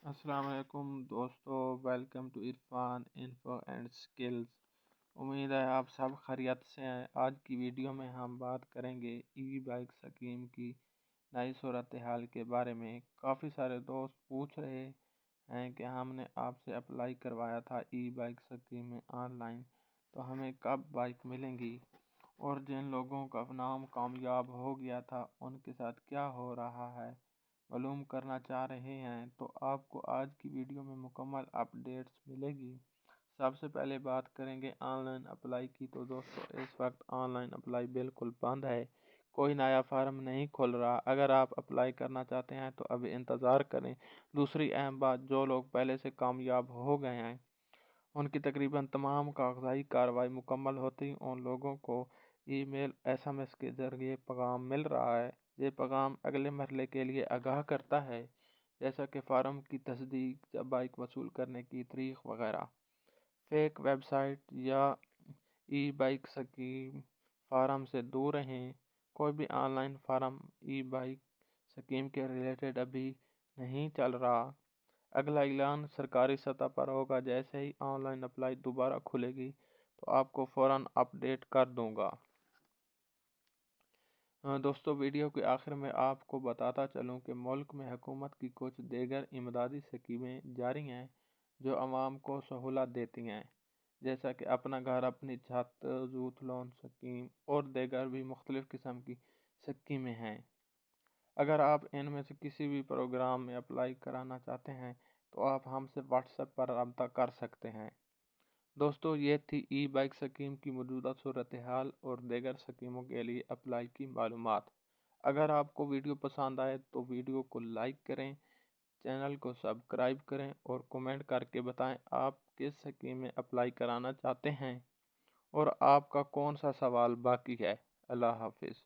السلام علیکم دوستو، welcome to Irfan info and skills. امید ہے آپ سب خیریت سے ہیں۔ آج کی ویڈیو میں ہم بات کریں گے ای بائک اسکیم کی نئی صورتحال کے بارے میں۔ کافی سارے دوست پوچھ رہے ہیں کہ ہم نے آپ سے اپلائی کروایا تھا ای بائک اسکیم میں آن لائن، تو ہمیں کب بائک ملیں گی، اور جن لوگوں کا نام کامیاب ہو گیا تھا ان کے ساتھ کیا ہو رہا ہے معلوم کرنا چاہ رہے ہیں، تو آپ کو آج کی ویڈیو میں مکمل اپڈیٹس ملے گی۔ سب سے پہلے بات کریں گے آن لائن اپلائی کی۔ تو دوستو، اس وقت آن لائن اپلائی بالکل بند ہے، کوئی نیا فارم نہیں کھل رہا۔ اگر آپ اپلائی کرنا چاہتے ہیں تو ابھی انتظار کریں۔ دوسری اہم بات، جو لوگ پہلے سے کامیاب ہو گئے ہیں ان کی تقریباً تمام کاغذاتی کارروائی مکمل ہوتی ان لوگوں کو ای میل SMS کے ذریعے پیغام مل رہا ہے۔ یہ پیغام اگلے مرحلے کے لیے آگاہ کرتا ہے، جیسا کہ فارم کی تصدیق، بائک وصول کرنے کی تاریخ وغیرہ۔ فیک ویب سائٹ یا ای بائک اسکیم فارم سے دور رہیں۔ کوئی بھی on line form E bike scheme کے ریلیٹڈ ابھی نہیں چل رہا۔ اگلا اعلان سرکاری سطح پر ہوگا۔ جیسے ہی آن لائن اپلائی دوبارہ کھلے گی تو آپ کو فوراً اپڈیٹ کر دوں گا۔ دوستو، ویڈیو کے آخر میں آپ کو بتاتا چلوں کہ ملک میں حکومت کی کچھ دیگر امدادی اسکیمیں جاری ہیں جو عوام کو سہولت دیتی ہیں، جیسا کہ اپنا گھر اپنی چھت، یوتھ لون اسکیم اور دیگر بھی مختلف قسم کی اسکیمیں ہیں۔ اگر آپ ان میں سے کسی بھی پروگرام میں اپلائی کرانا چاہتے ہیں تو آپ ہم سے واٹس ایپ پر رابطہ کر سکتے ہیں۔ دوستو، یہ تھی ای بائک اسکیم کی موجودہ صورتحال اور دیگر اسکیموں کے لیے اپلائی کی معلومات۔ اگر آپ کو ویڈیو پسند آئے تو ویڈیو کو لائک کریں، چینل کو سبسکرائب کریں اور کمنٹ کر کے بتائیں آپ کس اسکیم میں اپلائی کرانا چاہتے ہیں اور آپ کا کون سا سوال باقی ہے۔ اللہ حافظ۔